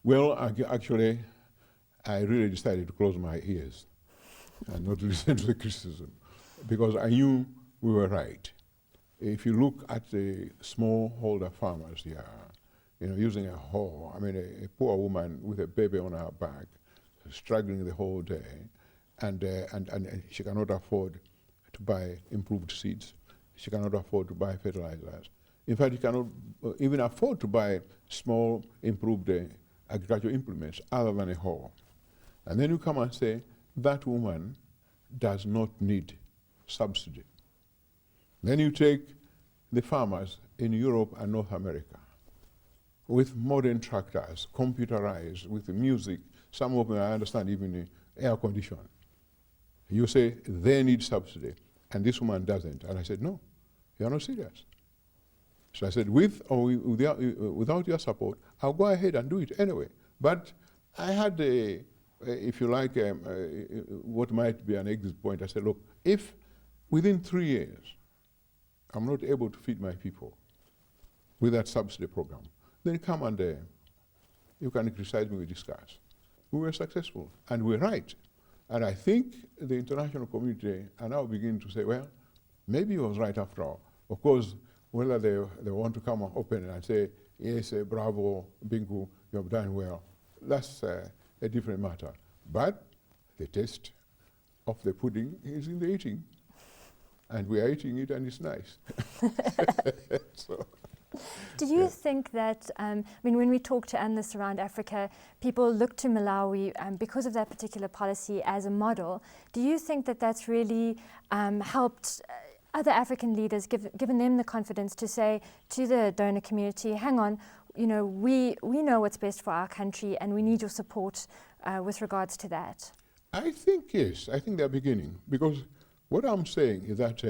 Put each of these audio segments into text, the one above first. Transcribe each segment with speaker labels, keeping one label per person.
Speaker 1: Well, actually, I really decided to close my ears and not listen to the criticism, because I knew we were right. If you look at the smallholder farmers here, using a hoe, I mean, a poor woman with a baby on her back, struggling the whole day, and she cannot afford to buy improved seeds. She cannot afford to buy fertilizers. In fact, she cannot even afford to buy small improved agricultural implements other than a hoe. And then you come and say, that woman does not need subsidy. Then you take the farmers in Europe and North America with modern tractors, computerized, with music, some of them I understand even air conditioning. You say they need subsidy, and this woman doesn't. And I said, no, you're not serious. So I said, with or without your support, I'll go ahead and do it anyway. But I had, if you like, what might be an exit point. I said, look, if within 3 years I'm not able to feed my people with that subsidy program, then come and you can criticize me, we discuss. We were successful, and we're right. And I think the international community are now beginning to say, well, maybe he was right after all. Of course, whether they want to come open and say, yes, bravo, Bingu, you have done well, that's a different matter. But the taste of the pudding is in the eating. And we are eating it, and it's nice. So.
Speaker 2: Do you think that, when we talk to analysts around Africa, people look to Malawi because of that particular policy as a model? Do you think that that's really helped other African leaders, given them the confidence to say to the donor community, hang on, we know what's best for our country, and we need your support with regards to that?
Speaker 1: I think, yes. I think they're beginning. Because what I'm saying is that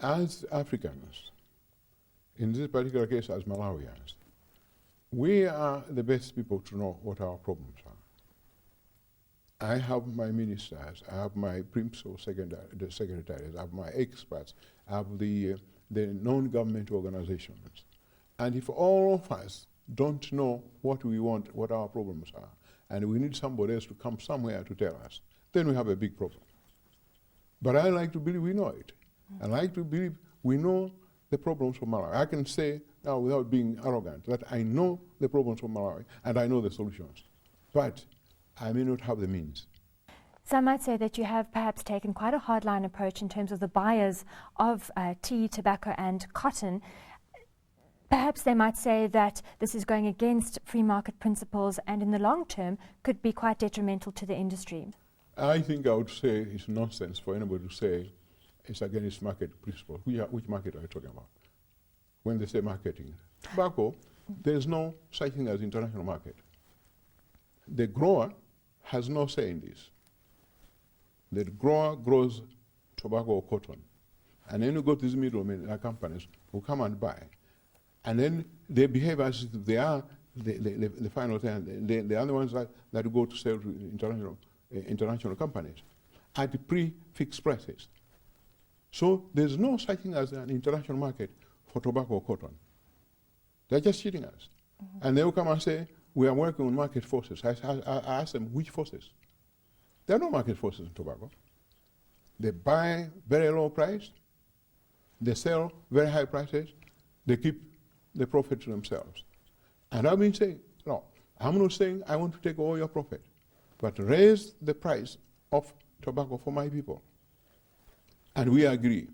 Speaker 1: as Africans, in this particular case as Malawians, we are the best people to know what our problems are. I have my ministers, I have my principal secretaries, I have my experts, I have the non-government organizations. And if all of us don't know what we want, what our problems are, and we need somebody else to come somewhere to tell us, then we have a big problem. But I like to believe we know it. I like to believe we know the problems for Malawi. I can say now, without being arrogant, that I know the problems for Malawi and I know the solutions. But I may not have the means.
Speaker 2: Some might say that you have perhaps taken quite a hardline approach in terms of the buyers of tea, tobacco and cotton. Perhaps they might say that this is going against free market principles and in the long term could be quite detrimental to the industry.
Speaker 1: I think I would say it's nonsense for anybody to say it's against market principles. Which market are you talking about? When they say marketing. Tobacco, there's no such thing as international market. The grower has no say in this. The grower grows tobacco or cotton. And then you go to these middlemen companies who come and buy. And then they behave as if they are the final thing. They are the ones that go to sell to international companies at pre-fixed prices. So there's no such thing as an international market for tobacco or cotton. They're just cheating us. And they will come and say, we are working on market forces. I ask them, which forces? There are no market forces in tobacco. They buy very low price, they sell very high prices, they keep the profit to themselves. And I've been saying, no, I'm not saying I want to take all your profit, but raise the price of tobacco for my people. And we agree.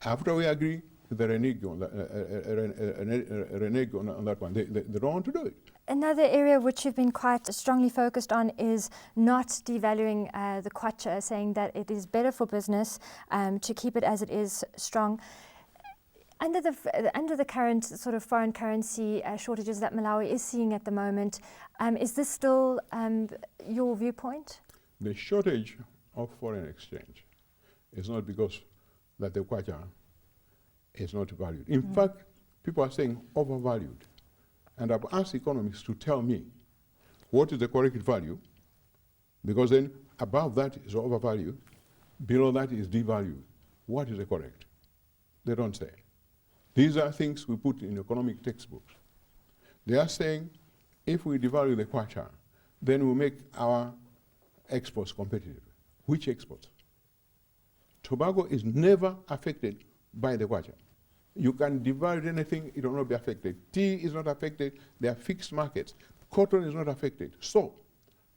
Speaker 1: After we agree, they renege on that one. They don't want to do it.
Speaker 2: Another area which you've been quite strongly focused on is not devaluing the kwacha, saying that it is better for business to keep it as it is strong. Under the current sort of foreign currency shortages that Malawi is seeing at the moment, is this still your viewpoint?
Speaker 1: The shortage of foreign exchange is not because that the kwacha is not valued. In fact, people are saying overvalued. And I've asked economists to tell me what is the correct value, because then above that is overvalued, below that is devalued. What is the correct? They don't say. These are things we put in economic textbooks. They are saying if we devalue the kwacha, then we make our exports competitive. Which exports? Tobacco is never affected by the kwacha. You can devalue anything, it will not be affected. Tea is not affected, they are fixed markets. Cotton is not affected. So,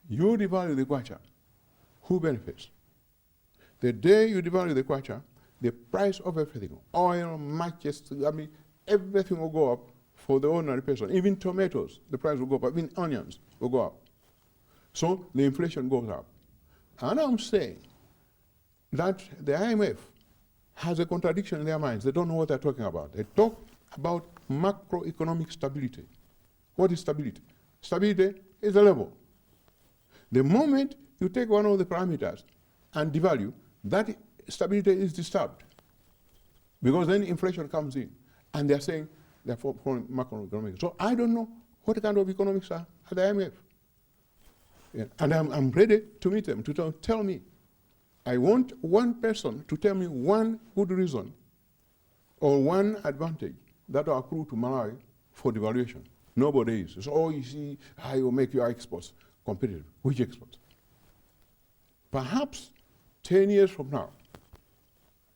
Speaker 1: you devalue the kwacha, who benefits? The day you devalue the kwacha, the price of everything, oil, matches, I mean, everything will go up for the ordinary person. Even tomatoes, the price will go up, even onions will go up. So the inflation goes up. And I'm saying that the IMF has a contradiction in their minds. They don't know what they're talking about. They talk about macroeconomic stability. What is stability? Stability is a level. The moment you take one of the parameters and devalue, that stability is disturbed. Because then inflation comes in. And they're saying they're for macroeconomic. So I don't know what kind of economics are at the IMF. Yeah. And I'm ready to meet them, to tell me. I want one person to tell me one good reason or one advantage that will accrue to Malawi for devaluation. Nobody is. So, oh, you see, I will make your exports competitive. Which exports? Perhaps 10 years from now,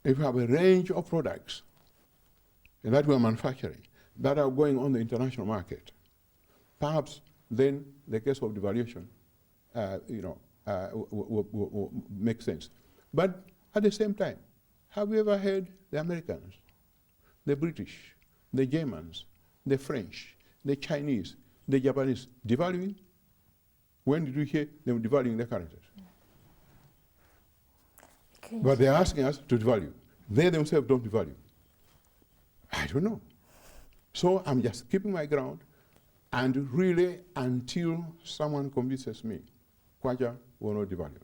Speaker 1: if you have a range of products that we are manufacturing that are going on the international market, perhaps then the case of devaluation will make sense. But at the same time, have you ever heard the Americans, the British, the Germans, the French, the Chinese, the Japanese devaluing? When did we hear them devaluing their currencies? But they're asking us to devalue. They themselves don't devalue. I don't know. So I'm just keeping my ground, and really until someone convinces me, kwacha will not devalue.